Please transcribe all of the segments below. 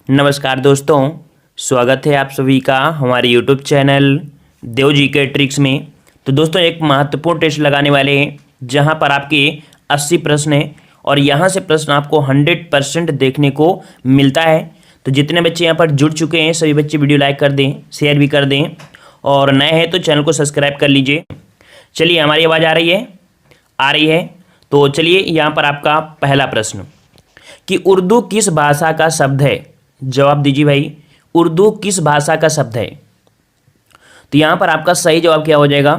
नमस्कार दोस्तों, स्वागत है आप सभी का हमारे YouTube चैनल देव जी के ट्रिक्स में। तो दोस्तों एक महत्वपूर्ण टेस्ट लगाने वाले हैं जहां पर आपके 80 प्रश्न हैं और यहां से प्रश्न आपको 100% देखने को मिलता है। तो जितने बच्चे यहां पर जुड़ चुके हैं सभी बच्चे वीडियो लाइक कर दें, शेयर भी कर दें और नए हैं तो चैनल को सब्सक्राइब कर लीजिए। चलिए, हमारी आवाज़ आ रही है। तो चलिए यहाँ पर आपका पहला प्रश्न कि उर्दू किस भाषा का शब्द है। जवाब दीजिए भाई, उर्दू किस भाषा का शब्द है। तो यहाँ पर आपका सही जवाब क्या हो जाएगा?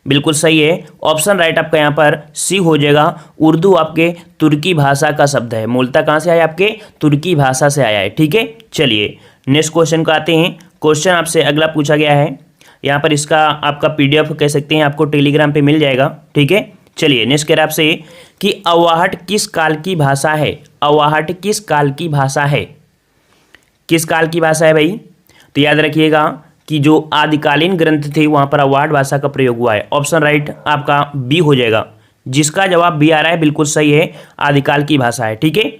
बिल्कुल सही है, ऑप्शन राइट आपका यहाँ पर सी हो जाएगा। उर्दू आपके तुर्की भाषा का शब्द है। मूलतः कहाँ से आया? आपके तुर्की भाषा से आया है। ठीक है, चलिए नेक्स्ट क्वेश्चन को आते हैं। क्वेश्चन आपसे अगला पूछा गया है, यहाँ पर इसका आपका PDF कह सकते हैं, आपको टेलीग्राम पे मिल जाएगा। ठीक है, चलिए नेक्स्ट कह रहा है आपसे कि अवाहट किस काल की भाषा है। अवाहट किस काल की भाषा है? किस काल की भाषा है भाई? तो याद रखिएगा कि जो आदिकालीन ग्रंथ थे वहां पर अवाहट भाषा का प्रयोग हुआ है। ऑप्शन राइट आपका बी हो जाएगा। जिसका जवाब बी आ रहा है बिल्कुल सही है, आदिकाल की भाषा है। ठीक है,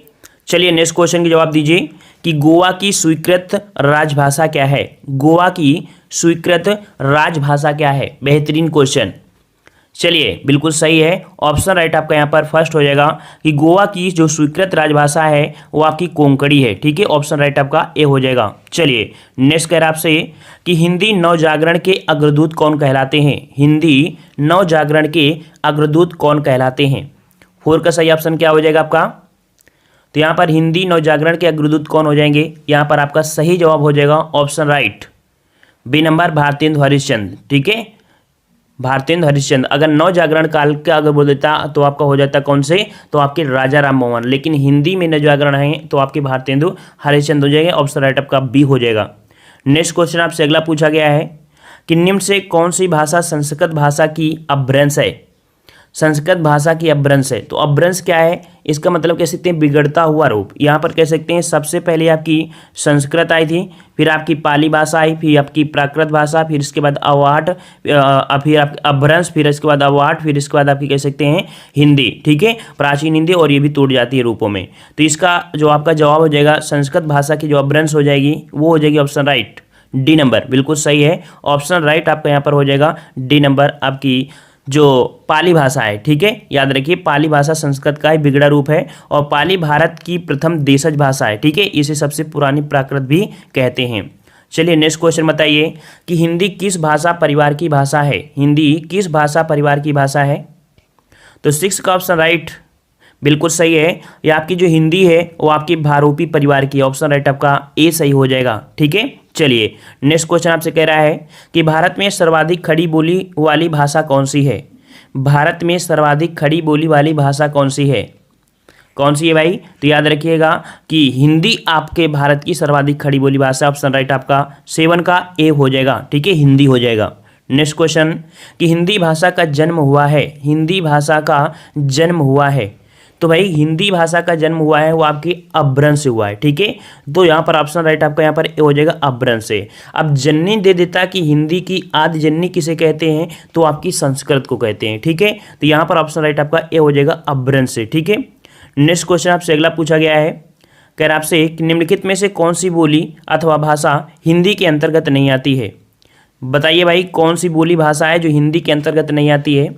चलिए नेक्स्ट क्वेश्चन की जवाब दीजिए कि गोवा की स्वीकृत राजभाषा क्या है। गोवा की स्वीकृत राजभाषा क्या है? बेहतरीन क्वेश्चन। चलिए बिल्कुल सही है, ऑप्शन राइट आपका यहाँ पर फर्स्ट हो जाएगा कि गोवा की जो स्वीकृत राजभाषा है वो आपकी कोंकणी है। ठीक है, ऑप्शन राइट आपका ए हो जाएगा। चलिए नेक्स्ट कह रहा है आपसे कि हिंदी नवजागरण के अग्रदूत कौन कहलाते हैं। हिंदी नवजागरण के अग्रदूत कौन कहलाते हैं? 4 का सही ऑप्शन क्या हो जाएगा आपका? तो यहाँ पर हिंदी नवजागरण के अग्रदूत कौन हो जाएंगे? यहाँ पर आपका सही जवाब हो जाएगा option right B number, Bharatendu Harishchandra. ठीक है, भारतेंदु हरिश्चंद्र। अगर नव जागरण काल का अगर बोल देता तो आपका हो जाता कौन से? तो आपके राजा राम मोहन। लेकिन हिंदी में नव जागरण है तो आपके भारतेंदु हरिश्चंद्र हो जाएंगे। ऑप्शन राइट आपका बी हो जाएगा। नेक्स्ट क्वेश्चन आपसे अगला पूछा गया है कि निम्न से कौन सी भाषा संस्कृत भाषा की अपभ्रंश है। संस्कृत भाषा की अपभ्रंश है। तो अपभ्रंश क्या है? इसका मतलब कह सकते हैं बिगड़ता हुआ रूप। यहाँ पर कह सकते हैं सबसे पहले आपकी संस्कृत आई थी, फिर आपकी पाली भाषा आई, फिर आपकी प्राकृत भाषा, फिर इसके बाद अवाहट, फिर आपकी अपभ्रंश, फिर इसके बाद अवाहट, फिर इसके बाद आपकी कह सकते हैं हिंदी। ठीक है, प्राचीन हिंदी, और ये भी टूट जाती है रूपों में। तो इसका जो आपका जवाब हो जाएगा संस्कृत भाषा की जो अपभ्रंश हो जाएगी वो हो जाएगी ऑप्शन राइट डी नंबर। बिल्कुल सही है, ऑप्शन राइट आपका यहाँ पर हो जाएगा डी नंबर, आपकी जो पाली भाषा है। ठीक है, याद रखिए पाली भाषा संस्कृत का ही बिगड़ा रूप है और पाली भारत की प्रथम देशज भाषा है। ठीक है, इसे सबसे पुरानी प्राकृत भी कहते हैं। चलिए नेक्स्ट क्वेश्चन बताइए कि हिंदी किस भाषा परिवार की भाषा है। हिंदी किस भाषा परिवार की भाषा है? तो 6 का ऑप्शन राइट बिल्कुल सही है। ये आपकी जो हिंदी है वो आपकी भारोपी परिवार की। ऑप्शन राइट आपका ए सही हो जाएगा। ठीक है, चलिए नेक्स्ट क्वेश्चन आपसे कह रहा है कि भारत में सर्वाधिक खड़ी बोली वाली भाषा कौन सी है। भारत में सर्वाधिक खड़ी बोली वाली भाषा कौन सी है? कौन सी है भाई? तो याद रखिएगा कि हिंदी आपके भारत की सर्वाधिक खड़ी बोली भाषा। ऑप्शन राइट आपका 7 का ए हो जाएगा। ठीक है, हिंदी हो जाएगा। नेक्स्ट क्वेश्चन कि हिंदी भाषा का जन्म हुआ है। हिंदी भाषा का जन्म हुआ है। तो भाई हिंदी भाषा का जन्म हुआ है वो आपकी अपभ्रंश से हुआ है। ठीक है, तो यहाँ पर ऑप्शन राइट आपका यहाँ पर ए हो जाएगा अपभ्रंश से। अब जननी दे देता कि हिंदी की आदि जननी किसे कहते हैं, तो आपकी संस्कृत को कहते हैं। ठीक है, तो यहाँ पर ऑप्शन राइट आपका ए हो जाएगा अपभ्रंश से। ठीक है, नेक्स्ट क्वेश्चन आपसे अगला पूछा गया है, कह रहा आपसे कि निम्नलिखित में से कौन सी बोली अथवा भाषा हिंदी के अंतर्गत नहीं आती है। बताइए भाई कौन सी बोली भाषा है जो हिंदी के अंतर्गत नहीं आती है।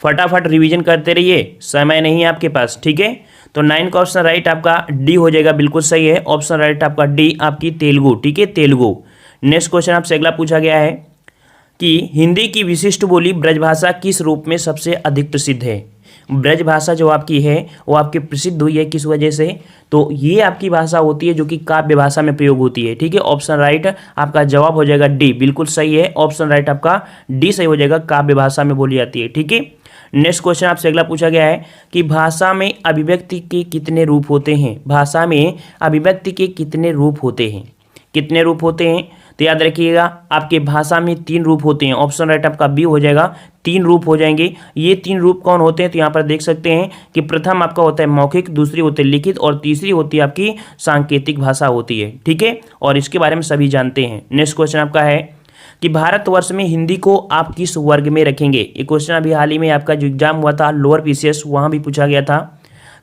फटाफट रिवीजन करते रहिए, समय नहीं है आपके पास। ठीक है, तो 9 का ऑप्शन राइट आपका डी हो जाएगा। बिल्कुल सही है, ऑप्शन राइट आपका डी आपकी तेलुगु। ठीक है, तेलुगु। नेक्स्ट क्वेश्चन आपसे अगला पूछा गया है कि हिंदी की विशिष्ट बोली ब्रजभाषा किस रूप में सबसे अधिक प्रसिद्ध है। ब्रजभाषा जो आपकी है वो आपकी प्रसिद्ध हुई है किस वजह से? तो ये आपकी भाषा होती है जो कि काव्य भाषा में प्रयोग होती है। ठीक है, ऑप्शन राइट आपका जवाब हो जाएगा डी। बिल्कुल सही है, ऑप्शन राइट आपका डी सही हो जाएगा, काव्य भाषा में बोली जाती है। ठीक है, नेक्स्ट क्वेश्चन आपसे अगला पूछा गया है कि भाषा में अभिव्यक्ति के कितने रूप होते हैं। भाषा में अभिव्यक्ति के कितने रूप होते हैं? कितने रूप होते हैं? तो याद रखिएगा आपके भाषा में 3 रूप होते हैं। ऑप्शन राइट आपका बी हो जाएगा, 3 रूप हो जाएंगे। ये 3 रूप कौन होते हैं? तो यहाँ पर देख सकते हैं कि प्रथम आपका होता है मौखिक, दूसरी होती है लिखित और तीसरी होती है आपकी सांकेतिक भाषा होती है। ठीक है, और इसके बारे में सभी जानते हैं। नेक्स्ट क्वेश्चन आपका है कि भारतवर्ष में हिंदी को आप किस वर्ग में रखेंगे। ये क्वेश्चन अभी हाल ही में आपका जो एग्जाम हुआ था लोअर PCS वहाँ भी पूछा गया था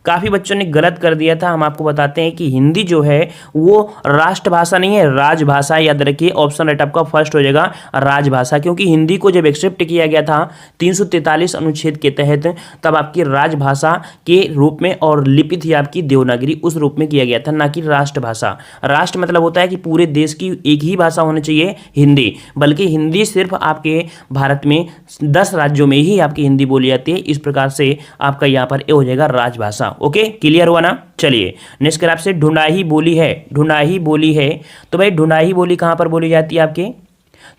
काफ़ी बच्चों ने गलत कर दिया था। हम आपको बताते हैं कि हिंदी जो है वो राष्ट्रभाषा नहीं है, राजभाषा। याद रखिए, ऑप्शन राइट आपका फर्स्ट हो जाएगा राजभाषा, क्योंकि हिंदी को जब एक्सेप्ट किया गया था 343 अनुच्छेद के तहत, तब आपकी राजभाषा के रूप में और लिपि थी आपकी देवनागरी, उस रूप में किया गया था, ना कि राष्ट्रभाषा। राष्ट्र मतलब होता है कि पूरे देश की एक ही भाषा होनी चाहिए हिंदी, बल्कि हिंदी सिर्फ आपके भारत में 10 राज्यों में ही आपकी हिंदी बोली जाती है। इस प्रकार से आपका यहाँ पर ये हो जाएगा राजभाषा। ओके, क्लियर हुआ ना। चलिए नेक्स्ट कर आपसे ढूंढाही बोली है। ढूंढाही बोली है, तो भाई ढूंढाही बोली कहाँ पर बोली जाती है आपके,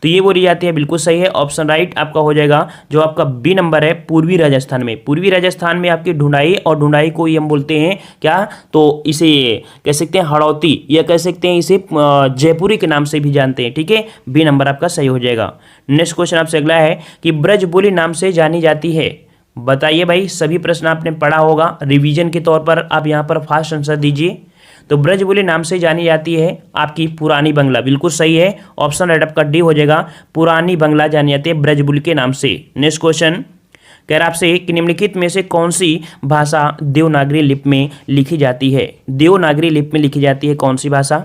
तो ये बोली जाती है, बिल्कुल सही है, ऑप्शन राइट आपका हो जाएगा जो आपका बी नंबर है, पूर्वी राजस्थान में। पूर्वी राजस्थान में आपकी ढूंढाई, और ढूंढाई को ही हम बोलते हैं क्या, तो इसे कह सकते हैं हड़ौती, या कह सकते हैं इसे जयपुरी के नाम से भी जानते हैं। ठीक है, बी नंबर आपका सही हो जाएगा। नेक्स्ट क्वेश्चन आपसे अगला है कि ब्रज बोली नाम से जानी जाती है। बताइए भाई, सभी प्रश्न आपने पढ़ा होगा, रिवीजन के तौर पर आप यहाँ पर फास्ट आंसर दीजिए। तो ब्रजबुली नाम से जानी जाती है आपकी पुरानी बंगला, बिल्कुल सही है, ऑप्शन राइट आपका डी हो जाएगा, पुरानी बंगला जानी जाती है ब्रजबुली के नाम से। नेक्स्ट क्वेश्चन कह रहा आपसे कि निम्नलिखित में से कौन सी भाषा देवनागरी लिपि में लिखी जाती है। देवनागरी लिपि में लिखी जाती है कौन सी भाषा।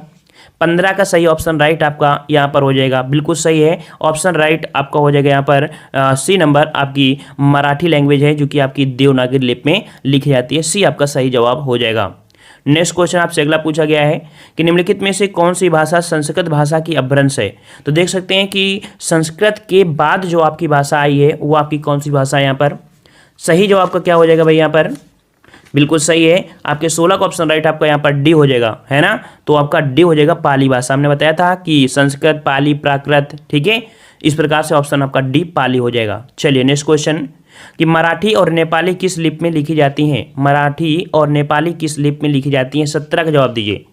15 का सही ऑप्शन राइट आपका यहाँ पर हो जाएगा, बिल्कुल सही है, ऑप्शन राइट आपका हो जाएगा यहाँ पर सी नंबर, आपकी मराठी लैंग्वेज है जो कि आपकी देवनागरी लिपि में लिखी जाती है। सी आपका सही जवाब हो जाएगा। नेक्स्ट क्वेश्चन आपसे अगला पूछा गया है कि निम्नलिखित में से कौन सी भाषा संस्कृत भाषा की अपभ्रंश है। तो देख सकते हैं कि संस्कृत के बाद जो आपकी भाषा आई है वो आपकी कौन सी भाषा है। यहाँ पर सही जवाब का क्या हो जाएगा भाई, यहाँ पर बिल्कुल सही है, आपके 16 का ऑप्शन राइट आपका यहाँ पर डी हो जाएगा, है ना। तो आपका डी हो जाएगा पाली भाषा। हमने बताया था कि संस्कृत, पाली, प्राकृत, ठीक है, इस प्रकार से ऑप्शन आपका डी पाली हो जाएगा। चलिए नेक्स्ट क्वेश्चन कि मराठी और नेपाली किस लिपि में लिखी जाती हैं। मराठी और नेपाली किस लिपि में लिखी जाती हैं, 17 का जवाब दीजिए।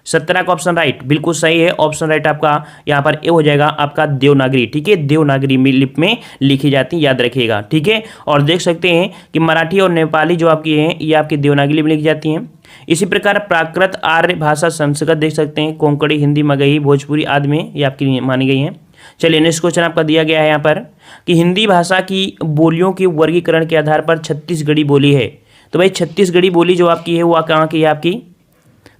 17 का ऑप्शन राइट बिल्कुल सही है, ऑप्शन राइट आपका यहाँ पर ए हो जाएगा आपका देवनागरी। ठीक है, देवनागरी लिपि में लिखी जाती है, याद रखिएगा। ठीक है, और देख सकते हैं कि मराठी और नेपाली जो आपकी हैं ये आपकी देवनागरी लिपि में लिखी जाती हैं। इसी प्रकार प्राकृत, आर्य भाषा, संस्कृत देख सकते हैं, कोंकणी, हिंदी, मगही, भोजपुरी आदि में ये आपकी मानी गई हैं। चलिए नेक्स्ट क्वेश्चन आपका दिया गया है यहाँ पर कि हिंदी भाषा की बोलियों के वर्गीकरण के आधार पर छत्तीसगढ़ी बोली है। तो भाई छत्तीसगढ़ी बोली जो आपकी है वो कहाँ की है, आपकी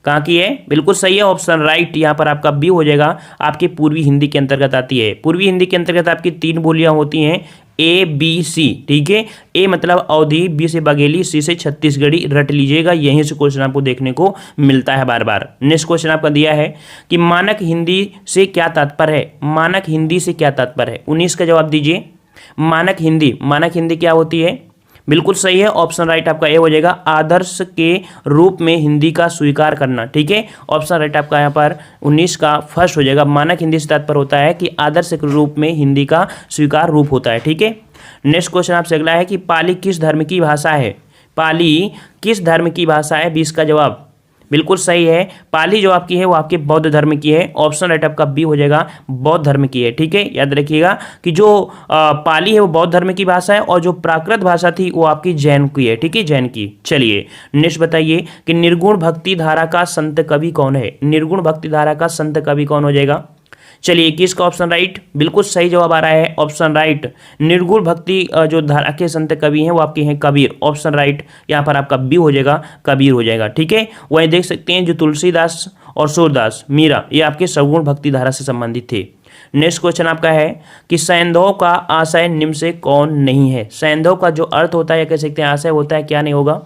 कहाँ की है, बिल्कुल सही है, ऑप्शन राइट यहाँ पर आपका बी हो जाएगा, आपकी पूर्वी हिंदी के अंतर्गत आती है। पूर्वी हिंदी के अंतर्गत आपकी 3 बोलियाँ होती हैं, ए बी सी। ठीक है, ए मतलब अवधी, बी से बघेली, सी से छत्तीसगढ़ी, रट लीजिएगा, यहीं से क्वेश्चन आपको देखने को मिलता है बार बार। नेक्स्ट क्वेश्चन आपका दिया है कि मानक हिंदी से क्या तात्पर्य है। मानक हिंदी से क्या तात्पर्य है, 19 का जवाब दीजिए। मानक हिंदी क्या होती है, बिल्कुल सही है, ऑप्शन राइट आपका ए हो जाएगा, आदर्श के रूप में हिंदी का स्वीकार करना। ठीक है, ऑप्शन राइट आपका यहाँ पर 19 का फर्स्ट हो जाएगा। मानक हिंदी से तात्पर्य होता है कि आदर्श के रूप में हिंदी का स्वीकार रूप होता है। ठीक है, नेक्स्ट क्वेश्चन आपसे अगला है कि पाली किस धर्म की भाषा है। पाली किस धर्म की भाषा है, 20 का जवाब बिल्कुल सही है, पाली जो आपकी है वो आपके बौद्ध धर्म की है, ऑप्शन राइट आपका बी हो जाएगा, बौद्ध धर्म की है। ठीक है, याद रखिएगा कि जो पाली है वो बौद्ध धर्म की भाषा है, और जो प्राकृत भाषा थी वो आपकी जैन की है। ठीक है, जैन की। चलिए नेक्स्ट बताइए कि निर्गुण भक्ति धारा का संत कवि कौन है। निर्गुण भक्ति धारा का संत कवि कौन हो जाएगा। चलिए 21 का ऑप्शन राइट बिल्कुल सही जवाब आ रहा है, ऑप्शन राइट, निर्गुण भक्ति जो धारा के संत कवि हैं वो आपके हैं कबीर, ऑप्शन राइट यहाँ पर आपका बी हो जाएगा, कबीर हो जाएगा। ठीक है, वहीं देख सकते हैं जो तुलसीदास और सूरदास, मीरा, ये आपके सगुण भक्ति धारा से संबंधित थे। नेक्स्ट क्वेश्चन आपका है कि सैंधव का आशय निम्न से कौन नहीं है। सैंधव का जो अर्थ होता है या कह सकते हैं आशय होता है, क्या नहीं होगा।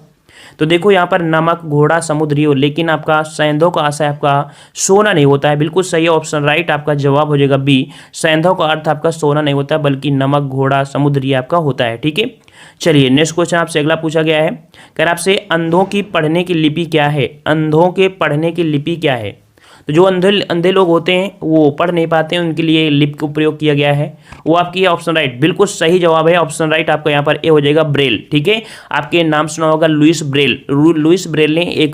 तो देखो यहाँ पर नमक, घोड़ा, समुद्री हो, लेकिन आपका सैंधव का आशय आपका सोना नहीं होता है, बिल्कुल सही है, ऑप्शन राइट आपका जवाब हो जाएगा बी। सैंधव का अर्थ आपका सोना नहीं होता बल्कि नमक, घोड़ा, समुद्री आपका होता है। ठीक है, चलिए नेक्स्ट क्वेश्चन आपसे अगला पूछा गया है, कह रहा आपसे अंधों की पढ़ने की लिपि क्या है। अंधों के पढ़ने की लिपि क्या है। तो जो अंधे लोग होते हैं वो पढ़ नहीं पाते हैं, उनके लिए लिपि का प्रयोग किया गया है, वो आपकी ऑप्शन राइट बिल्कुल सही जवाब है, ऑप्शन राइट आपका यहाँ पर ए हो जाएगा, ब्रेल। ठीक है, आपके नाम सुना होगा लुइस ब्रेल। लुइस ब्रेल ने एक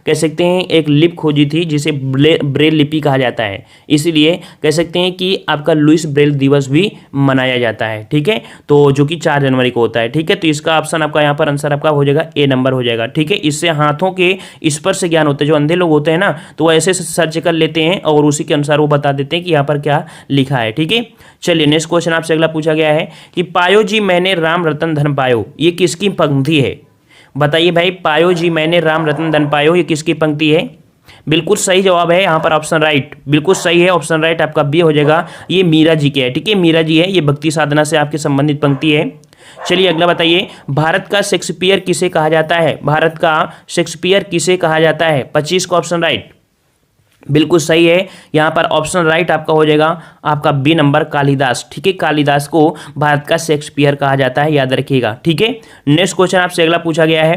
कह सकते हैं एक लिपि खोजी थी जिसे ब्रेल लिपि कहा जाता है, इसीलिए कह सकते हैं कि आपका लुइस ब्रेल दिवस भी मनाया जाता है। ठीक है, तो जो कि 4 जनवरी को होता है। ठीक है, तो इसका ऑप्शन आपका यहाँ पर आंसर आपका हो जाएगा ए नंबर हो जाएगा। ठीक है, इससे हाथों के स्पर्श ज्ञान होते हैं, जो अंधे लोग होते हैं ना तो वो ऐसे सर्च कर लेते हैं और उसी के अनुसार वो बता देते हैं कि यहाँ पर क्या लिखा है। ठीक है, चलिए नेक्स्ट क्वेश्चन आपसे अगला पूछा गया है कि पायो जी मैंने राम रतन धन पायो, ये किसकी पंक्ति है। बताइए भाई, पायो जी मैंने राम रतन धन पायो, ये किसकी पंक्ति है? बिल्कुल सही जवाब है यहाँ पर ऑप्शन राइट, बिल्कुल सही है ऑप्शन राइट, आपका बी हो जाएगा। ये मीरा जी के है, ठीक है, मीरा जी है, ये भक्ति साधना से आपके संबंधित पंक्ति है। चलिए अगला बताइए, भारत का शेक्सपियर किसे कहा जाता है? भारत का शेक्सपियर किसे कहा जाता है? 25 का ऑप्शन राइट, बिल्कुल सही है यहाँ पर ऑप्शन राइट आपका हो जाएगा आपका बी नंबर, कालिदास, ठीक है, कालिदास को भारत का शेक्सपियर कहा जाता है, याद रखिएगा, ठीक है। नेक्स्ट क्वेश्चन आपसे अगला पूछा गया है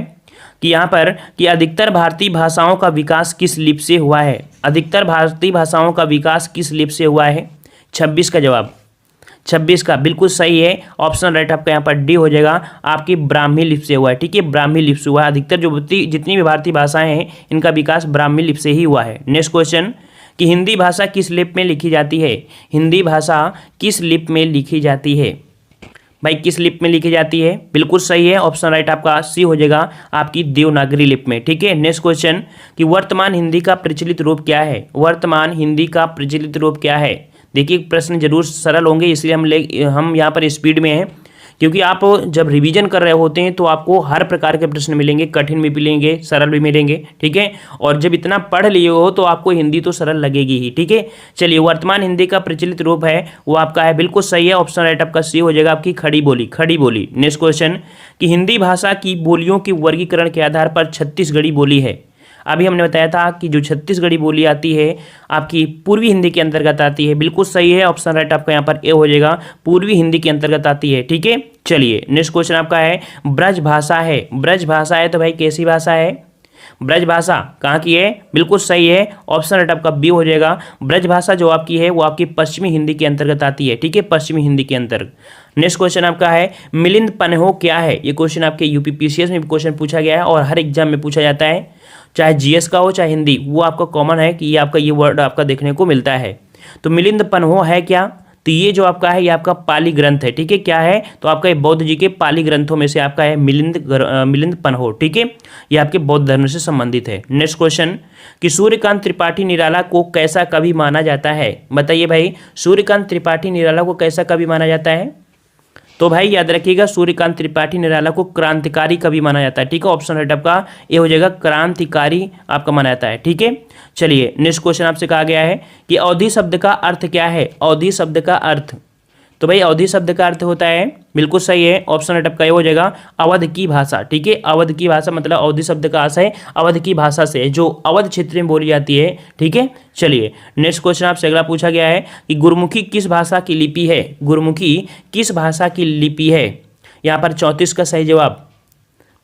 कि यहाँ पर कि अधिकतर भारतीय भाषाओं का विकास किस लिपि से हुआ है? अधिकतर भारतीय भाषाओं का विकास किस लिपि से हुआ है? 26 का जवाब, 26 का बिल्कुल सही है ऑप्शन राइट, आपका यहाँ पर डी हो जाएगा, आपकी ब्राह्मी लिपि से हुआ है, ठीक है, ब्राह्मी लिपि से हुआ है। अधिकतर जो जितनी भी भारतीय भाषाएं हैं इनका विकास ब्राह्मी लिपि से ही हुआ है। नेक्स्ट क्वेश्चन कि हिंदी भाषा किस लिपि में लिखी जाती है? हिंदी भाषा किस लिपि में लिखी जाती है? भाई किस लिपि में लिखी जाती है? बिल्कुल सही है ऑप्शन राइट, आपका सी हो जाएगा, आपकी देवनागरी लिपि में, ठीक है। नेक्स्ट क्वेश्चन कि वर्तमान हिंदी का प्रचलित रूप क्या है? वर्तमान हिंदी का प्रचलित रूप क्या है? देखिए प्रश्न जरूर सरल होंगे, इसलिए हम यहाँ पर स्पीड में हैं, क्योंकि आप जब रिवीजन कर रहे होते हैं तो आपको हर प्रकार के प्रश्न मिलेंगे, कठिन भी मिलेंगे, सरल भी मिलेंगे, ठीक है। और जब इतना पढ़ लिए हो तो आपको हिंदी तो सरल लगेगी ही, ठीक है। चलिए वर्तमान हिंदी का प्रचलित रूप है वो आपका है, बिल्कुल सही है ऑप्शन राइट, आपका सी हो जाएगा, आपकी खड़ी बोली, खड़ी बोली। नेक्स्ट क्वेश्चन कि हिंदी भाषा की बोलियों के वर्गीकरण के आधार पर छत्तीसगढ़ी बोली है। अभी हमने बताया था कि जो छत्तीसगढ़ी बोली आती है आपकी पूर्वी हिंदी के अंतर्गत आती है, बिल्कुल सही है ऑप्शन राइट, आपका यहाँ पर ए हो जाएगा, पूर्वी हिंदी के अंतर्गत आती है, ठीक है। चलिए नेक्स्ट क्वेश्चन आपका है ब्रज भाषा है। ब्रज भाषा है तो भाई कैसी भाषा है? ब्रज भाषा कहाँ की है? बिल्कुल सही है ऑप्शन राइट, आपका बी हो जाएगा। ब्रज भाषा जो आपकी है वो आपकी पश्चिमी हिंदी के अंतर्गत आती है, ठीक है, पश्चिमी हिंदी के अंतर्गत। नेक्स्ट क्वेश्चन आपका है मिलिंद पन्हो क्या है? ये क्वेश्चन आपके यूपीपीसीएस में क्वेश्चन पूछा गया है और हर एग्जाम में पूछा जाता है, चाहे जीएस का हो चाहे हिंदी, वो आपका कॉमन है कि ये आपका ये वर्ड आपका देखने को मिलता है। तो मिलिंद पन्हो है क्या? तो ये जो आपका है ये आपका पाली ग्रंथ है, ठीक है, क्या है? तो आपका ये बौद्ध जी के पाली ग्रंथों में से आपका है मिलिंद पन्हो, ठीक है, ये आपके बौद्ध धर्म से संबंधित है। नेक्स्ट क्वेश्चन कि सूर्यकांत त्रिपाठी निराला को कैसा कवि माना जाता है? बताइए भाई, सूर्यकांत त्रिपाठी निराला को कैसा कवि माना जाता है? तो भाई याद रखिएगा, सूर्यकांत त्रिपाठी निराला को क्रांतिकारी कवि माना जाता है, ठीक है, ऑप्शन राइट आपका ये हो जाएगा, क्रांतिकारी आपका माना जाता है, ठीक है। चलिए नेक्स्ट क्वेश्चन आपसे कहा गया है कि अवधि शब्द का अर्थ क्या है? अवधि शब्द का अर्थ, तो भाई अवधि शब्द का अर्थ होता है, बिल्कुल सही है ऑप्शन राइट आपका ये हो जाएगा, अवध की भाषा, ठीक है, अवध की भाषा मतलब अवधि शब्द का अर्थ है अवध की भाषा से, जो अवध क्षेत्र में बोली जाती है, ठीक है। चलिए नेक्स्ट क्वेश्चन आपसे अगला पूछा गया है कि गुरुमुखी किस भाषा की लिपि है? गुरुमुखी किस भाषा की लिपि है? यहाँ पर 34 का सही जवाब,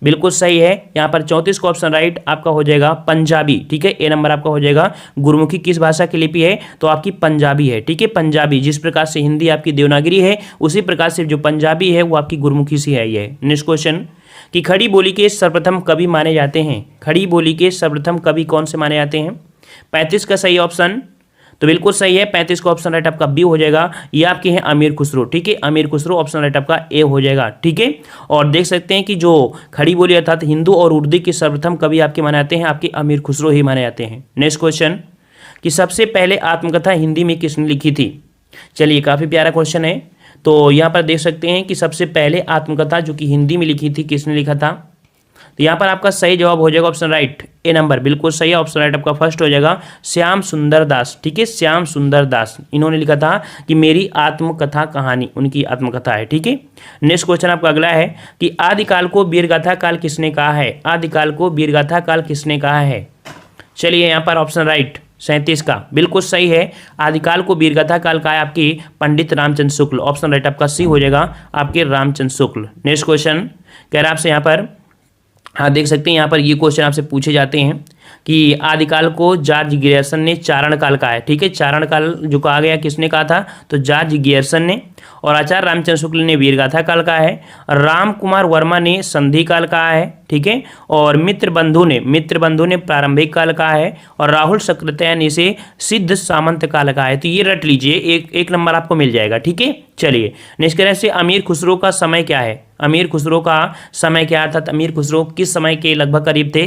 बिल्कुल सही है यहाँ पर 34 का ऑप्शन राइट आपका हो जाएगा पंजाबी, ठीक है, ए नंबर आपका हो जाएगा। गुरुमुखी किस भाषा की लिपि है? तो आपकी पंजाबी है, ठीक है, पंजाबी। जिस प्रकार से हिंदी आपकी देवनागरी है उसी प्रकार से जो पंजाबी है वो आपकी गुरुमुखी से है ये। नेक्स्ट क्वेश्चन कि खड़ी बोली के सर्वप्रथम कवि माने जाते हैं। खड़ी बोली के सर्वप्रथम कवि कौन से माने जाते हैं? 35 का सही ऑप्शन, तो बिल्कुल सही है 35 का ऑप्शन राइट आपका बी हो जाएगा, ये आपके हैं अमीर खुसरो, ठीक है, अमीर खुसरो ऑप्शन राइट आपका ए हो जाएगा, ठीक है। और देख सकते हैं कि जो खड़ी बोली अर्थात हिंदू और उर्दू के सर्वप्रथम कवि आपके माने जाते हैं आपके अमीर खुसरो ही माने जाते हैं। नेक्स्ट क्वेश्चन कि सबसे पहले आत्मकथा हिंदी में किसने लिखी थी? चलिए काफ़ी प्यारा क्वेश्चन है, तो यहाँ पर देख सकते हैं कि सबसे पहले आत्मकथा जो कि हिंदी में लिखी थी किसने लिखा था? तो यहाँ पर आपका सही जवाब हो जाएगा ऑप्शन राइट ए नंबर, बिल्कुल सही है ऑप्शन राइट आपका फर्स्ट हो जाएगा, श्याम सुंदर दास, ठीक है, श्याम सुंदर दास, इन्होंने लिखा था कि मेरी आत्मकथा कहानी, उनकी आत्मकथा है, ठीक है। नेक्स्ट क्वेश्चन आपका अगला है कि आदिकाल को वीरगाथा काल किसने कहा है? आदिकाल को वीरगाथा काल किसने कहा है? चलिए यहाँ पर ऑप्शन राइट 37 का बिल्कुल सही है, आदिकाल को वीरगाथा काल का है आपकी पंडित रामचंद्र शुक्ल, ऑप्शन राइट आपका सी हो जाएगा, आपके रामचंद्र शुक्ल। नेक्स्ट क्वेश्चन कह रहा है आपसे यहाँ पर, हाँ देख सकते हैं यहाँ पर ये क्वेश्चन आपसे पूछे जाते हैं कि आदिकाल को जॉर्ज गियर्सन ने चारण काल कहा है, ठीक है, चारण काल जो कहा गया किसने कहा था? तो जॉर्ज गियर्सन ने। और आचार्य रामचंद्र शुक्ल ने वीरगाथा काल कहा है, राम कुमार वर्मा ने संधि काल कहा है, ठीक है, और मित्र बंधु ने प्रारंभिक काल कहा है, और राहुल सक्रेतिया ने इसे सिद्ध सामंत काल कहा है। तो ये रट लीजिए, एक नंबर आपको मिल जाएगा, ठीक है। चलिए नेक्स्ट कह रहे हैं अमीर खुसरो का समय क्या है? अमीर खुसरो का समय क्या, अर्थात अमीर खुसरो किस समय के लगभग करीब थे?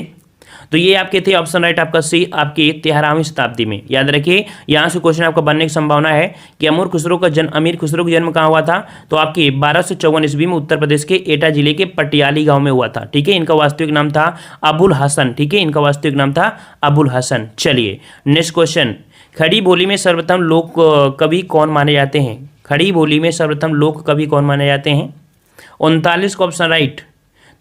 तो ये आपके थे ऑप्शन राइट आपका सी, आपके 13वीं शताब्दी में। याद रखिए, यहाँ से क्वेश्चन आपका बनने की संभावना है कि अमीर खुसरो का जन्म कहाँ हुआ था, तो आपके 1254 ईस्वी में उत्तर प्रदेश के एटा जिले के पटियाली गांव में हुआ था। ठीक है, इनका वास्तविक नाम था अबुल हसन। ठीक है, इनका वास्तविक नाम था अबुल हसन। चलिए नेक्स्ट क्वेश्चन, खड़ी बोली में सर्वप्रथम लोक कवि कौन माने जाते हैं? खड़ी बोली में सर्वप्रथम लोक कवि कौन माने जाते हैं? 39 का ऑप्शन राइट,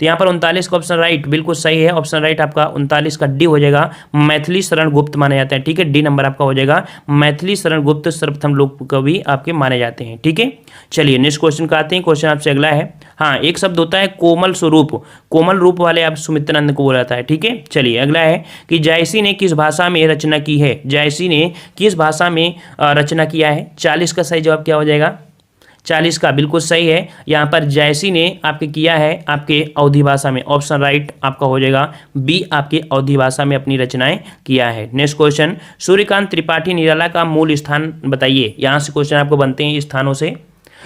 तो यहाँ पर 39 का ऑप्शन राइट बिल्कुल सही है। ऑप्शन राइट आपका 39 का डी हो जाएगा, मैथिली शरण गुप्त माने जाते हैं। ठीक है, डी नंबर आपका हो जाएगा, मैथिली शरण गुप्त सर्वप्रथम लोक कवि आपके माने जाते हैं। ठीक है, चलिए नेक्स्ट क्वेश्चन का आते हैं। क्वेश्चन आपसे अगला है, हाँ एक शब्द होता है कोमल स्वरूप, कोमल रूप वाले आप सुमित्रानंद को बोला जाता है। ठीक है, चलिए अगला है कि जायसी ने किस भाषा में रचना की है? जायसी ने किस भाषा में रचना किया है? 40 का सही जवाब क्या हो जाएगा? 40 का बिल्कुल सही है। यहाँ पर जायसी ने आपके किया है आपके अवधी भाषा में। ऑप्शन राइट आपका हो जाएगा बी, आपके अवधी भाषा में अपनी रचनाएं किया है। नेक्स्ट क्वेश्चन, सूर्यकांत त्रिपाठी निराला का मूल स्थान बताइए। यहाँ से क्वेश्चन आपको बनते हैं स्थानों से।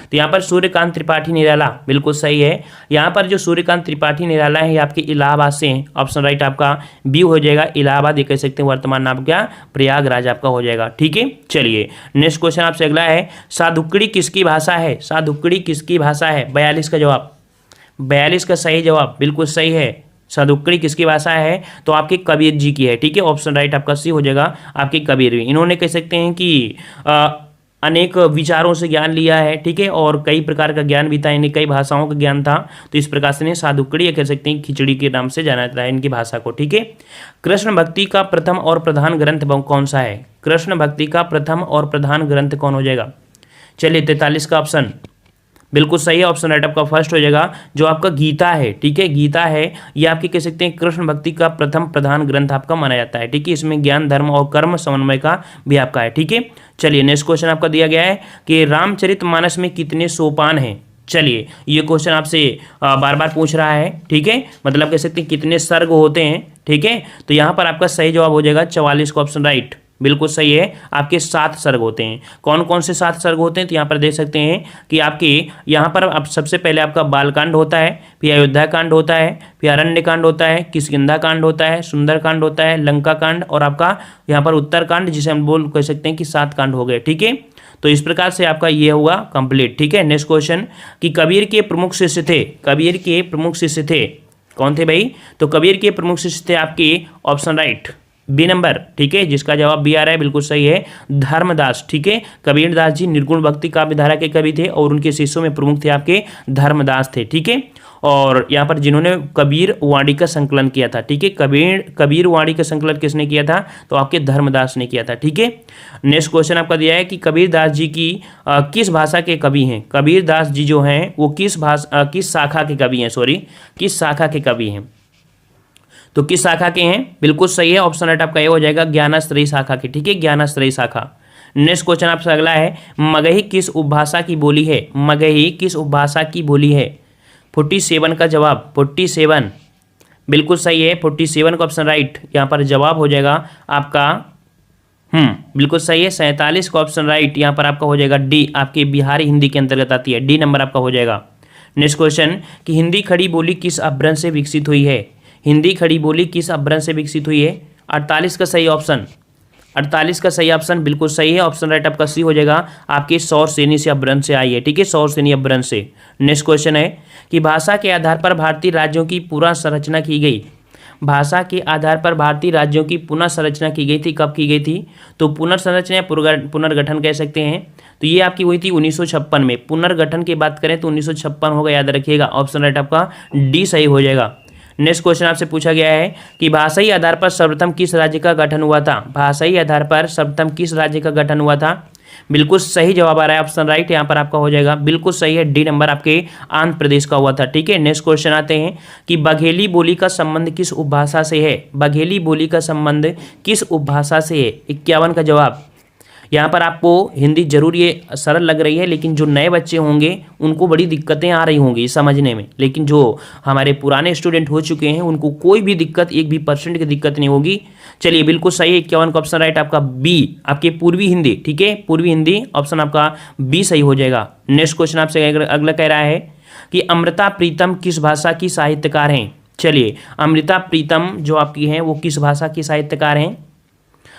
तो यहाँ पर सूर्यकांत त्रिपाठी निराला बिल्कुल सही है। यहाँ पर जो सूर्यकांत त्रिपाठी निराला है ये आपके इलाहाबाद से हैं। ऑप्शन राइट आपका बी हो जाएगा, इलाहाबाद, ये कह सकते हैं वर्तमान नाम क्या, प्रयागराज आपका हो जाएगा। ठीक है, चलिए नेक्स्ट क्वेश्चन आपसे अगला है, साधुकड़ी किसकी भाषा है? साधुकड़ी किसकी भाषा है? 42 का जवाब, 42 का सही जवाब बिल्कुल सही है। साधुकड़ी किसकी भाषा है? तो आपके कबीर जी की है। ठीक है, ऑप्शन राइट आपका सी हो जाएगा, आपके कबीर। इन्होंने कह सकते हैं कि अनेक विचारों से ज्ञान लिया है। ठीक है, और कई प्रकार का ज्ञान भी था, इन्हें कई भाषाओं का ज्ञान था, तो इस प्रकार से इन्हें साधुकड़ी या कह सकते हैं खिचड़ी के नाम से जाना जाता है इनकी भाषा को। ठीक है, कृष्ण भक्ति का प्रथम और प्रधान ग्रंथ कौन सा है? कृष्ण भक्ति का प्रथम और प्रधान ग्रंथ कौन हो जाएगा? चलिए 43 का ऑप्शन बिल्कुल सही है। ऑप्शन राइट आपका फर्स्ट हो जाएगा, जो आपका गीता है। ठीक है, गीता है ये आपके कह सकते हैं कृष्ण भक्ति का प्रथम प्रधान ग्रंथ आपका माना जाता है। ठीक है, इसमें ज्ञान धर्म और कर्म समन्वय का भी आपका है। ठीक है, चलिए नेक्स्ट क्वेश्चन आपका दिया गया है कि रामचरितमानस में कितने सोपान हैं? चलिए ये क्वेश्चन आपसे बार बार पूछ रहा है। ठीक है, मतलब कह सकते हैं कितने सर्ग होते हैं। ठीक है, तो यहाँ पर आपका सही जवाब हो जाएगा 44 का ऑप्शन राइट बिल्कुल सही है। आपके 7 सर्ग होते हैं। कौन कौन से 7 सर्ग होते हैं? तो यहाँ पर देख सकते हैं कि आपके यहाँ पर अब सबसे पहले आपका बालकांड होता है, फिर अयोध्या कांड होता है, फिर अरण्य कांड होता है, किष्किंधा कांड होता है, सुंदर कांड होता है, लंका कांड और आपका यहाँ पर उत्तर कांड, जिसे हम कह सकते हैं कि 7 कांड हो गए। ठीक है, तो इस प्रकार से आपका ये हुआ कंप्लीट। ठीक है, नेक्स्ट क्वेश्चन कि कबीर के प्रमुख शिष्य थे, कबीर के प्रमुख शिष्य थे कौन थे भाई? तो कबीर के प्रमुख शिष्य थे आपके ऑप्शन राइट बी नंबर। ठीक है, जिसका जवाब बी आ रहा है बिल्कुल सही है, धर्मदास। ठीक है, कबीरदास जी निर्गुण भक्ति काव्य धारा के कवि थे और उनके शिष्यों में प्रमुख थे आपके धर्मदास थे। ठीक है, और यहाँ पर जिन्होंने कबीर वाणी का संकलन किया था। ठीक है, कबीर वाणी का संकलन किसने किया था? तो आपके धर्मदास ने किया था। ठीक है, नेक्स्ट क्वेश्चन आपका दिया है कि कबीरदास जी की किस भाषा के कवि हैं? कबीरदास जी जो हैं वो किस शाखा के कवि हैं? सॉरी, किस शाखा के कवि हैं? तो किस शाखा के हैं? बिल्कुल सही है, ऑप्शन राइट आपका ये हो जाएगा ज्ञानाश्रयी शाखा के। ठीक है, ज्ञानाश्रयी शाखा। नेक्स्ट क्वेश्चन आपसे अगला है, मगही किस उपभाषा की बोली है? मगही किस उपभाषा की बोली है? 47 का जवाब, 47 बिल्कुल सही है। 47 का ऑप्शन राइट यहाँ पर जवाब हो जाएगा आपका बिल्कुल सही है। 47 का ऑप्शन राइट यहाँ पर आपका हो जाएगा डी, आपके बिहारी हिंदी के अंतर्गत आती है, डी नंबर आपका हो जाएगा। नेक्स्ट क्वेश्चन कि हिंदी खड़ी बोली किस अपभ्रंश से विकसित हुई है? हिंदी खड़ी बोली किस अपभ्रंश से विकसित हुई है? 48 का सही ऑप्शन, 48 का सही ऑप्शन बिल्कुल सही है। ऑप्शन राइट आपका सी हो जाएगा, आपके सौर श्रेणी से अपभ्रंश से आई है। ठीक है, सौर श्रेणी अपभ्रंश से। नेक्स्ट क्वेश्चन है कि भाषा के आधार पर भारतीय राज्यों की पुनः संरचना की गई। भाषा के आधार पर भारतीय राज्यों की पुनः संरचना की गई थी, कब की गई थी? तो पुनर्संरचना या पुनर्गठन कह सकते हैं। तो ये आपकी हुई थी 1956 में। पुनर्गठन की बात करें तो 1956 होगा, याद रखिएगा। ऑप्शन राइट आपका डी सही हो जाएगा। नेक्स्ट क्वेश्चन आपसे पूछा गया है कि भाषाई आधार पर सर्वप्रथम किस राज्य का गठन हुआ था? भाषाई आधार पर सर्वप्रथम किस राज्य का गठन हुआ था? बिल्कुल सही जवाब आ रहा है, ऑप्शन राइट यहाँ पर आपका हो जाएगा, बिल्कुल सही है, डी नंबर आपके आंध्र प्रदेश का हुआ था। ठीक है, नेक्स्ट क्वेश्चन आते हैं कि बघेली बोली का संबंध किस उपभाषा से है? बघेली बोली का संबंध किस उपभाषा से है? 51 का जवाब। यहाँ पर आपको हिंदी जरूर ये सरल लग रही है, लेकिन जो नए बच्चे होंगे उनको बड़ी दिक्कतें आ रही होंगी समझने में, लेकिन जो हमारे पुराने स्टूडेंट हो चुके हैं उनको कोई भी दिक्कत, 1% की दिक्कत नहीं होगी। चलिए बिल्कुल सही है, 51 का ऑप्शन राइट आपका बी, आपके पूर्वी हिंदी। ठीक है, पूर्वी हिंदी ऑप्शन आपका बी सही हो जाएगा। नेक्स्ट क्वेश्चन आपसे अगला कह रहा है कि अमृता प्रीतम किस भाषा की साहित्यकार हैं? चलिए, अमृता प्रीतम जो आपकी हैं वो किस भाषा की साहित्यकार हैं?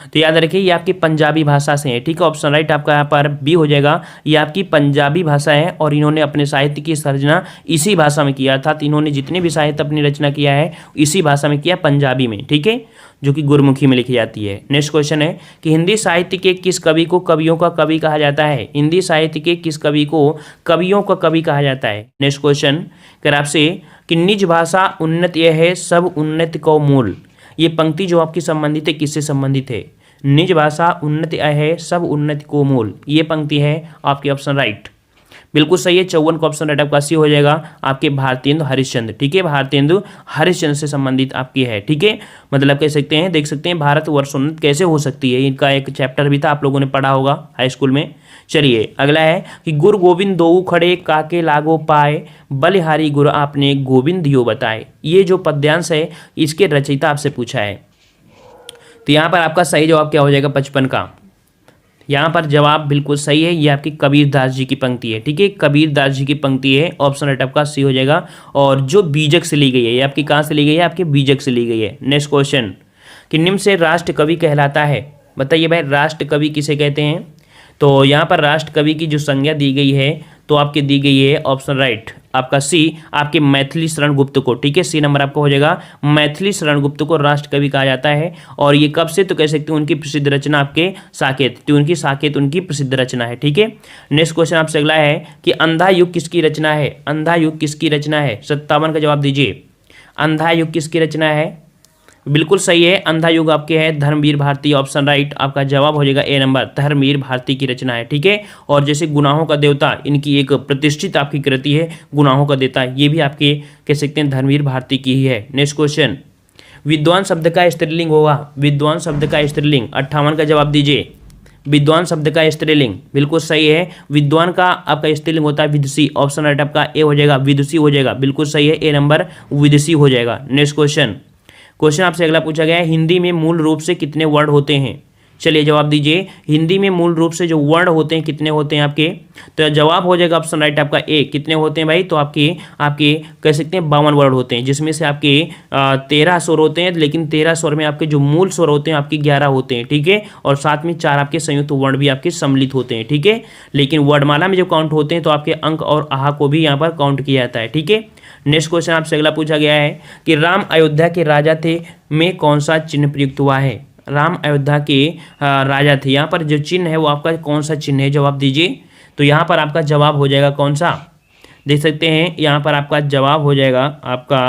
तो याद रखिए ये आपकी पंजाबी भाषा से है, ठीक है। ऑप्शन राइट आपका यहाँ पर बी हो जाएगा। ये आपकी पंजाबी भाषा है और इन्होंने अपने साहित्य की सर्जना इसी भाषा में किया, अर्थात इन्होंने जितने भी साहित्य अपनी रचना किया है इसी भाषा में किया, पंजाबी में, ठीक है, जो कि गुरमुखी में लिखी जाती है। नेक्स्ट क्वेश्चन है कि हिंदी साहित्य के किस कवि को कवियों का कवि कहा जाता है? हिंदी साहित्य के किस कवि को कवियों का कवि कहा जाता है? नेक्स्ट क्वेश्चन कर आपसे कि निज भाषा उन्नत यह है सब उन्नति को मूल। ये पंक्ति जो आपकी संबंधित है किससे संबंधित है? निज भाषा उन्नति है सब उन्नति को मूल, ये पंक्ति है आपके ऑप्शन राइट, बिल्कुल सही है। 54 का ऑप्शन राइट आपका सी हो जाएगा, आपके भारतेंदु हरिश्चंद्र, ठीक है, भारतेंदु हरिश्चंद्र से संबंधित आपकी है, ठीक है। मतलब कह सकते हैं, देख सकते हैं भारत वर्षोन्नत कैसे हो सकती है, इनका एक चैप्टर भी था, आप लोगों ने पढ़ा होगा हाई स्कूल में। चलिए अगला है कि गुरु गोविंद दोऊ खड़े काके लागो पाए बलिहारी गुरु आपने गोविंद दियो बताए। ये जो पद्यांश है इसके रचयिता आपसे पूछा है, तो यहाँ पर आपका सही जवाब क्या हो जाएगा? 55 का। यहाँ पर जवाब बिल्कुल सही है, ये आपकी कबीरदास जी की पंक्ति है, ठीक है, कबीरदास जी की पंक्ति है, ऑप्शन राइट आपका सी हो जाएगा। और जो बीजक से ली गई है, ये आपकी कहाँ से ली गई है? आपके बीजक से ली गई है। नेक्स्ट क्वेश्चन कि निम्न से राष्ट्र कवि कहलाता है, बताइए भाई राष्ट्र कवि किसे कहते हैं? तो यहाँ पर राष्ट्र कवि की जो संज्ञा दी गई है तो आपकी दी गई है ऑप्शन राइट आपका सी, आपके मैथिली शरण गुप्त को, ठीक है, सी नंबर आपका हो जाएगा। मैथिली शरण गुप्त को राष्ट्र कवि कहा जाता है। और ये कब से? तो कह सकते हैं उनकी प्रसिद्ध रचना आपके साकेत, तो उनकी साकेत उनकी प्रसिद्ध रचना है, ठीक है। नेक्स्ट क्वेश्चन आपसे अगला है कि अंधा युग किसकी रचना है? अंधा युग किसकी रचना है? 57 का जवाब दीजिए। अंधा युग किसकी रचना है? बिल्कुल सही है, अंधा युग आपके है धर्मवीर भारती, ऑप्शन राइट आपका जवाब हो जाएगा ए नंबर, धर्मवीर भारती की रचना है, ठीक है। और जैसे गुनाहों का देवता, इनकी एक प्रतिष्ठित आपकी कृति है गुनाहों का देवता, ये भी आपके कह सकते हैं धर्मवीर भारती की ही है। नेक्स्ट क्वेश्चन, विद्वान शब्द का स्त्रीलिंग होगा, विद्वान शब्द का स्त्रीलिंग, 58 का जवाब दीजिए। विद्वान शब्द का स्त्रीलिंग बिल्कुल सही है, विद्वान का आपका स्त्रीलिंग होता है विदुषी, ऑप्शन राइट आपका ए हो जाएगा, विदुषी हो जाएगा, बिल्कुल सही है, ए नंबर विदुषी हो जाएगा। नेक्स्ट क्वेश्चन आपसे अगला पूछा गया है हिंदी में मूल रूप से कितने वर्ड होते हैं? चलिए जवाब दीजिए, हिंदी में मूल रूप से जो वर्ड होते हैं कितने होते हैं आपके? तो जवाब हो जाएगा ऑप्शन राइट आपका ए, कितने होते हैं भाई? तो आपके कह सकते हैं 52 वर्ड होते हैं, जिसमें से आपके 13 स्वर होते हैं, लेकिन 13 स्वर में आपके जो मूल स्वर होते हैं आपके 11 होते हैं, ठीक है। और साथ में 4 आपके संयुक्त वर्ण भी आपके सम्मिलित होते हैं, ठीक है। लेकिन वर्णमाला में जो काउंट होते हैं तो आपके अंक और आहा को भी यहाँ पर काउंट किया जाता है, ठीक है। नेक्स्ट क्वेश्चन आपसे अगला पूछा गया है कि राम अयोध्या के राजा थे में कौन सा चिन्ह प्रयुक्त हुआ है? राम अयोध्या के राजा थे, यहाँ पर जो चिन्ह है वो आपका कौन सा चिन्ह है? जवाब दीजिए। तो यहाँ पर आपका जवाब हो जाएगा कौन सा? देख सकते हैं यहाँ पर आपका जवाब हो जाएगा आपका,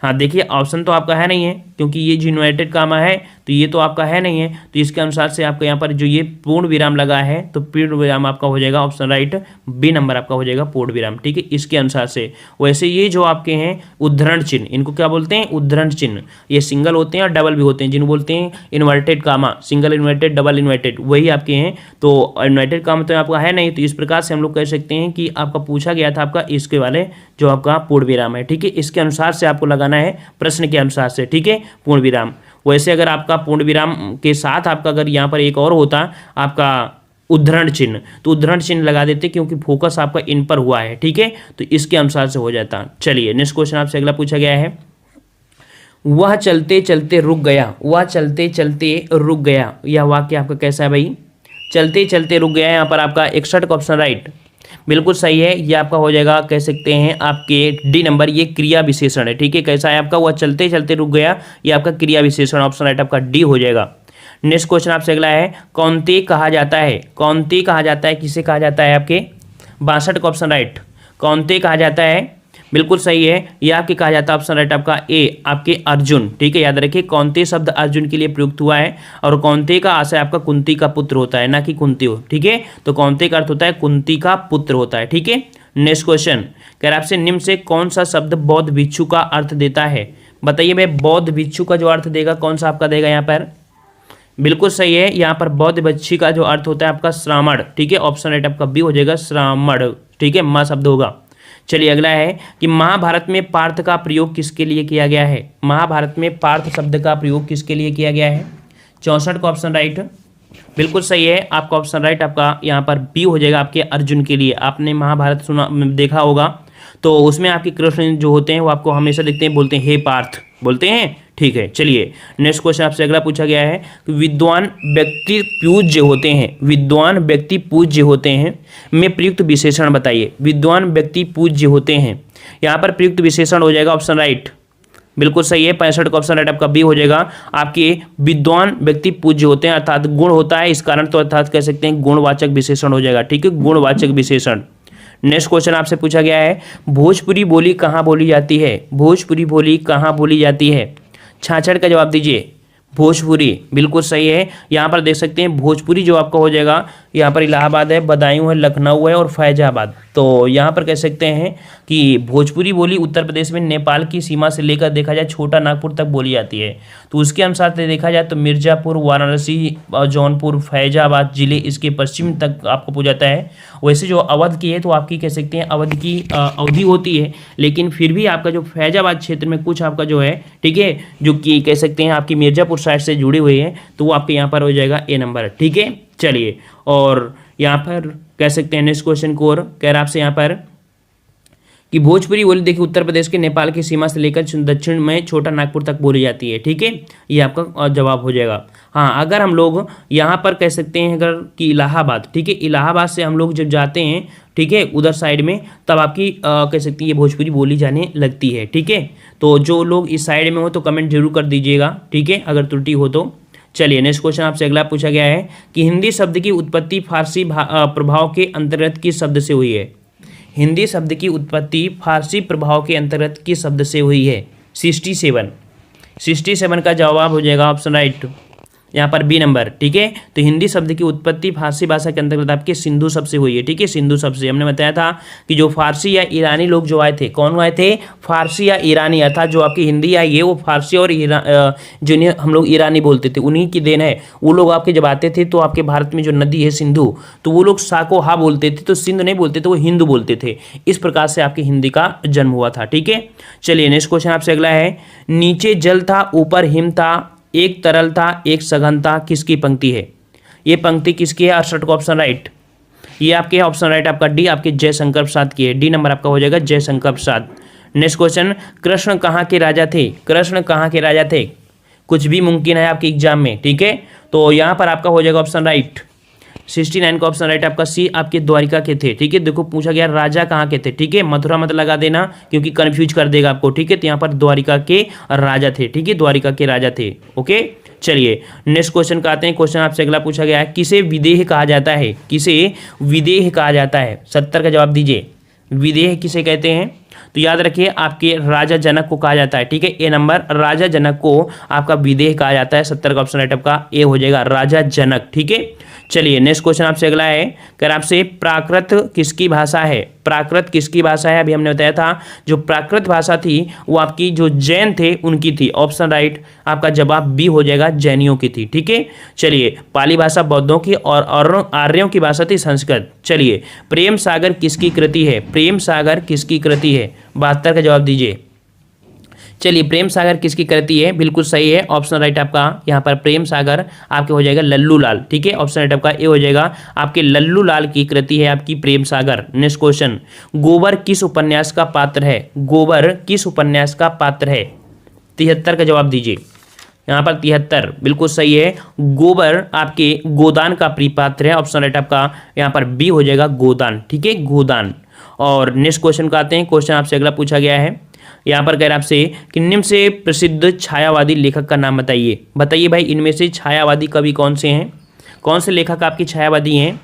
हाँ देखिए ऑप्शन तो आपका है नहीं है क्योंकि ये जो इन्वर्टेड कामा है तो ये तो आपका है नहीं है, तो इसके अनुसार से आपका यहाँ पर जो ये पूर्ण विराम लगा है तो पूर्ण विराम आपका हो जाएगा ऑप्शन राइट बी नंबर आपका हो जाएगा पूर्ण विराम, ठीक है, इसके अनुसार से। वैसे ये जो आपके हैं उद्धरण चिन्ह, इनको क्या बोलते हैं? उद्धरण चिन्ह। ये सिंगल होते हैं और डबल भी होते हैं, जिनको बोलते हैं inverted comma, single inverted double inverted, वही आपके हैं। तो इन्वर्टेड कामा तो आपका है नहीं, तो इस प्रकार से हम लोग कह सकते हैं कि आपका पूछा गया था आपका इसके वाले जो आपका पूर्ण विराम है, ठीक है, इसके अनुसार से आपको लगाना है प्रश्न के अनुसार से, ठीक है, पूर्ण विराम। वैसे अगर आपका पूर्ण विराम के साथ आपका अगर यहाँ पर एक और होता आपका उद्धरण चिन्ह, तो उद्धरण चिन्ह लगा देते क्योंकि फोकस आपका इन पर हुआ है, ठीक है, तो इसके अनुसार से हो जाता। चलिए नेक्स्ट क्वेश्चन आपसे अगला पूछा गया है, वह चलते चलते रुक गया, वह चलते चलते रुक गया, यह वाक्य आपका कैसा है भाई? चलते चलते रुक गया, यहाँ पर आपका 61 का ऑप्शन राइट बिल्कुल सही है, ये आपका हो जाएगा कह सकते हैं आपके डी नंबर, ये क्रिया विशेषण है, ठीक है। कैसा है आपका? वह चलते चलते रुक गया, ये आपका क्रिया विशेषण, ऑप्शन राइट आपका डी हो जाएगा। नेक्स्ट क्वेश्चन आपसे अगला है, कौनते कहा जाता है? कौनते कहा जाता है, किसे कहा जाता है? आपके 62 का ऑप्शन राइट, कौनते कहा जाता है, बिल्कुल सही है, ये आपके कहा जाता है ऑप्शन राइट आपका ए, आपके अर्जुन, ठीक है। याद रखिए कौनते शब्द अर्जुन के लिए प्रयुक्त हुआ है और कौनते का आशय आपका कुंती का पुत्र होता है, ना कि कुंती हो, ठीक है। तो कौनते का अर्थ होता है कुंती का पुत्र होता है, ठीक है। नेक्स्ट क्वेश्चन कह रहा आपसे, निम्न से कौन सा शब्द बौद्ध भिक्षु का अर्थ देता है? बताइए भाई, बौद्ध भिक्षु का जो अर्थ देगा कौन सा आपका देगा यहाँ पर? बिल्कुल सही है, यहाँ पर बौद्ध भिक्षु का जो अर्थ होता है आपका श्रामण, ठीक है, ऑप्शन राइट आपका बी हो जाएगा श्रामण, ठीक है, माँ शब्द होगा। चलिए अगला है कि महाभारत में पार्थ का प्रयोग किसके लिए किया गया है? महाभारत में पार्थ शब्द का प्रयोग किसके लिए किया गया है? 64 का ऑप्शन राइट बिल्कुल सही है, आपका ऑप्शन राइट आपका यहाँ पर बी हो जाएगा, आपके अर्जुन के लिए। आपने महाभारत सुना देखा होगा, तो तो उसमें आपके कृष्ण जो होते हैं वो आपको हमेशा दिखते हैं, बोलते हैं हे पार्थ, बोलते हैं। ठीक है, चलिए नेक्स्ट क्वेश्चन आपसे अगला पूछा गया है कि विद्वान व्यक्ति पूज्य होते हैं, विद्वान व्यक्ति पूज्य होते हैं में प्रयुक्त विशेषण बताइए। विद्वान व्यक्ति पूज्य होते हैं, यहाँ पर प्रयुक्त विशेषण हो जाएगा ऑप्शन राइट, बिल्कुल सही है। 65 का ऑप्शन राइट आपका बी हो जाएगा। आपके विद्वान व्यक्ति पूज्य होते हैं, अर्थात गुण होता है इस कारण, तो अर्थात कह सकते हैं गुणवाचक विशेषण हो जाएगा। ठीक है, गुणवाचक विशेषण। नेक्स्ट क्वेश्चन आपसे पूछा गया है भोजपुरी बोली कहाँ बोली जाती है, भोजपुरी बोली कहाँ बोली जाती है। 66 का जवाब दीजिए, भोजपुरी, बिल्कुल सही है। यहाँ पर देख सकते हैं भोजपुरी जो आपका हो जाएगा, यहाँ पर इलाहाबाद है, बदायूं है, लखनऊ है और फैजाबाद। तो यहाँ पर कह सकते हैं कि भोजपुरी बोली उत्तर प्रदेश में नेपाल की सीमा से लेकर देखा जाए छोटा नागपुर तक बोली जाती है। तो उसके अनुसार से देखा जाए तो मिर्ज़ापुर, वाराणसी, जौनपुर, फैजाबाद जिले इसके पश्चिम तक आपको पहुँच जाता है। वैसे जो अवध की है तो आपकी कह सकते हैं अवध की अवधि होती है, लेकिन फिर भी आपका जो फैजाबाद क्षेत्र में कुछ आपका जो है, ठीक है, जो कि कह सकते हैं आपकी मिर्ज़ापुर साइड से जुड़ी हुई है, तो वो आपके यहाँ पर हो जाएगा ए नंबर। ठीक है, चलिए, और यहाँ पर कह सकते हैं नेक्स्ट क्वेश्चन को और कह रहा आपसे यहाँ पर कि भोजपुरी बोली देखिए उत्तर प्रदेश के नेपाल की सीमा से लेकर दक्षिण में छोटा नागपुर तक बोली जाती है। ठीक है, ये आपका जवाब हो जाएगा। हाँ, अगर हम लोग यहाँ पर कह सकते हैं अगर कि इलाहाबाद, ठीक है, इलाहाबाद से हम लोग जब जाते हैं, ठीक है, उधर साइड में, तब आपकी कह सकती है ये भोजपुरी बोली जाने लगती है। ठीक है, तो जो लोग इस साइड में हो तो कमेंट जरूर कर दीजिएगा, ठीक है, अगर त्रुटि हो तो। चलिए नेक्स्ट क्वेश्चन आपसे अगला पूछा गया है कि हिंदी शब्द की उत्पत्ति फारसी प्रभाव के अंतर्गत किस शब्द से हुई है। हिंदी शब्द की उत्पत्ति फारसी प्रभाव के अंतर्गत किस शब्द से हुई है। 67 का जवाब हो जाएगा ऑप्शन राइट, यहाँ पर बी नंबर। ठीक है, तो हिंदी शब्द की उत्पत्ति फारसी भाषा के अंतर्गत आपके सिंधु शब्द से हुई है। ठीक है, सिंधु शब्द से। हमने बताया था कि जो फारसी या ईरानी लोग जो आए थे, कौन आए थे, फारसी या ईरानी, अर्थात जो आपकी हिंदी आई है वो फारसी और जिन्हें हम लोग ईरानी बोलते थे उन्हीं की देन है। वो लोग आपके जब आते थे तो आपके भारत में जो नदी है सिंधु, तो वो लोग सा को हा बोलते थे, तो सिंधु नहीं बोलते थे, वो हिंदू बोलते थे। इस प्रकार से आपकी हिंदी का जन्म हुआ था। ठीक है, चलिए नेक्स्ट क्वेश्चन आपसे अगला है नीचे जल था ऊपर हिम था, एक तरल था एक सघन था, किसकी पंक्ति है। ये पंक्ति किसकी है। 68 का ऑप्शन राइट, ये आपके ऑप्शन राइट आपका डी, आपके जयशंकर प्रसाद की है। डी नंबर आपका हो जाएगा जयशंकर प्रसाद। नेक्स्ट क्वेश्चन कृष्ण कहाँ के राजा थे, कृष्ण कहाँ के राजा थे। कुछ भी मुमकिन है आपके एग्जाम में। ठीक है, तो यहाँ पर आपका हो जाएगा ऑप्शन राइट 69 का ऑप्शन राइट आपका सी, आपके द्वारिका के थे। ठीक है, देखो पूछा गया राजा कहाँ के थे। ठीक है, मथुरा मत लगा देना क्योंकि कंफ्यूज कर देगा आपको। ठीक है, तो यहाँ पर द्वारिका के राजा थे। ठीक है, द्वारिका के राजा थे। ओके, चलिए नेक्स्ट क्वेश्चन का आते हैं। क्वेश्चन आपसे अगला पूछा गया है किसे विदेह कहा जाता है, किसे विदेह कहा जाता है। 70 का जवाब दीजिए, विदेह किसे कहते हैं। तो याद रखिए आपके राजा जनक को कहा जाता है। ठीक है, ए नंबर, राजा जनक को आपका विदेह कहा जाता है। 70 का ऑप्शन राइट आपका ए हो जाएगा, राजा जनक। ठीक है, चलिए नेक्स्ट क्वेश्चन आपसे अगला है, कर आपसे प्राकृत किसकी भाषा है। प्राकृत किसकी भाषा है, अभी हमने बताया था जो प्राकृत भाषा थी वो आपकी जो जैन थे उनकी थी। ऑप्शन राइट आपका जवाब बी हो जाएगा, जैनियों की थी। ठीक है, चलिए पाली भाषा बौद्धों की और आर्यों की भाषा थी संस्कृत। चलिए प्रेम सागर किसकी कृति है, प्रेम सागर किसकी कृति है। 72 का जवाब दीजिए। चलिए प्रेम सागर किसकी कृति है, बिल्कुल सही है, ऑप्शन राइट आपका यहाँ पर प्रेम सागर आपके हो जाएगा लल्लू लाल। ठीक है, ऑप्शन राइट आपका ए हो जाएगा, आपके लल्लू लाल की कृति है आपकी प्रेम सागर। नेक्स्ट क्वेश्चन गोबर किस उपन्यास का पात्र है, गोबर किस उपन्यास का पात्र है। 73 का जवाब दीजिए, यहाँ पर 73 बिल्कुल सही है, गोबर आपके गोदान का प्रिपात्र है। ऑप्शन राइट आपका यहाँ पर बी हो जाएगा, गोदान। ठीक है, गोदान। और नेक्स्ट क्वेश्चन का आते हैं। क्वेश्चन आपसे अगला पूछा गया है, यहाँ पर कह रहे आपसे कि निम्न से प्रसिद्ध छायावादी लेखक का नाम बताइए। बताइए भाई इनमें से छायावादी कवि कौन से हैं, कौन से लेखक आपकी छायावादी हैं।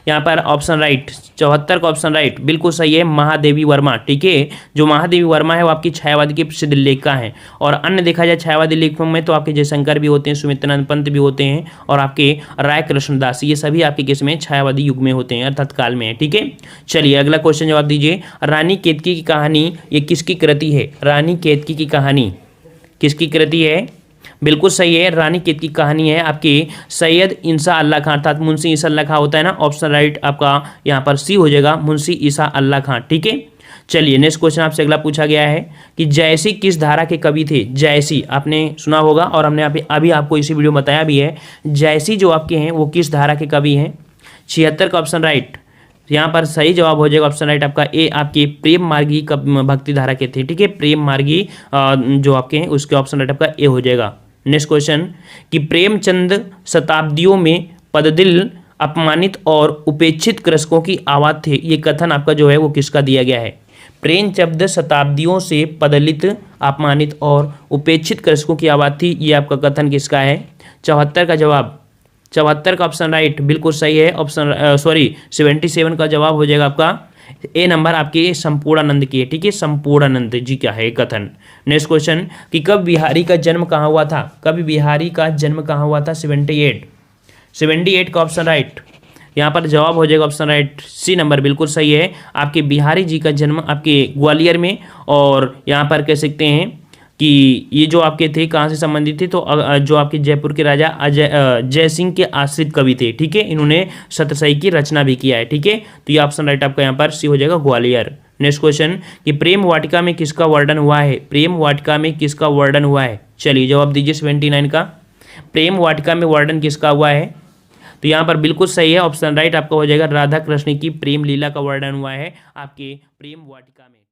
यहाँ पर ऑप्शन राइट 74 का ऑप्शन राइट बिल्कुल सही है, महादेवी वर्मा। ठीक है, जो महादेवी वर्मा है वो आपकी छायावादी की प्रसिद्ध लेखिका हैं। और अन्य देखा जाए छायावादी लेखकों में तो आपके जयशंकर भी होते हैं, सुमित्रानंद पंत भी होते हैं और आपके राय कृष्णदास, ये सभी आपके किस में छायावादी युग में होते हैं, अर्थात काल में है। ठीक है, चलिए अगला क्वेश्चन जवाब दीजिए। रानी केतकी की कहानी ये किसकी कृति है, रानी केतकी की कहानी किसकी कृति है। बिल्कुल सही है, रानी केतकी की कहानी है आपके सैयद इंसा अल्लाह खां, अर्थात मुंशी ईसा अल्लाह खां होता है ना। ऑप्शन राइट आपका यहाँ पर सी हो जाएगा, मुंशी ईसा अल्लाह खां। ठीक है, चलिए नेक्स्ट क्वेश्चन आपसे अगला पूछा गया है कि जयसी किस धारा के कवि थे। जयसी आपने सुना होगा और हमने अभी आपको इसी वीडियो में बताया भी है। जयसी जो आपके हैं वो किस धारा के कवि हैं। 76 का ऑप्शन राइट यहाँ पर सही जवाब हो जाएगा ऑप्शन राइट आपका ए, आपके प्रेम मार्गी भक्ति धारा के थे। ठीक है, प्रेम मार्गी जो आपके हैं उसके ऑप्शन राइट आपका ए हो जाएगा। नेक्स्ट क्वेश्चन कि प्रेमचंद शताब्दियों में पददिल अपमानित और उपेक्षित कृषकों की आवाज थे, ये कथन आपका जो है वो किसका दिया गया है? प्रेमचंद शताब्दियों से पदलित अपमानित और उपेक्षित कृषकों की आवाज थी, ये आपका कथन किसका है? 74 का जवाब, 74 का ऑप्शन राइट बिल्कुल सही है। ऑप्शन 77 का जवाब हो जाएगा आपका ए नंबर आपके संपूर्णानंद की है। ठीक है, संपूर्णानंद जी का है कथन। नेक्स्ट क्वेश्चन कि कब बिहारी का जन्म कहाँ हुआ था? कब बिहारी का जन्म कहाँ हुआ था? 78 का ऑप्शन राइट, यहाँ पर जवाब हो जाएगा ऑप्शन राइट सी नंबर बिल्कुल सही है। आपके बिहारी जी का जन्म आपके ग्वालियर में, और यहाँ पर कह सकते हैं कि ये जो आपके थे कहाँ से संबंधित थे, तो जो आपके जयपुर के राजा जय सिंह के आश्रित कवि थे। ठीक है, इन्होंने सतसई की रचना भी किया है। ठीक है, तो ये ऑप्शन राइट आपका यहाँ पर सी हो जाएगा ग्वालियर। नेक्स्ट क्वेश्चन कि प्रेम वाटिका में किसका वर्णन हुआ है? प्रेम वाटिका में किसका वर्णन हुआ है? चलिए जवाब दीजिए 79 का। प्रेम वाटिका में वर्णन किसका हुआ है? तो यहाँ पर बिल्कुल सही है, ऑप्शन राइट आपका हो जाएगा राधा कृष्ण की प्रेम लीला का वर्णन हुआ है आपके प्रेम वाटिका में।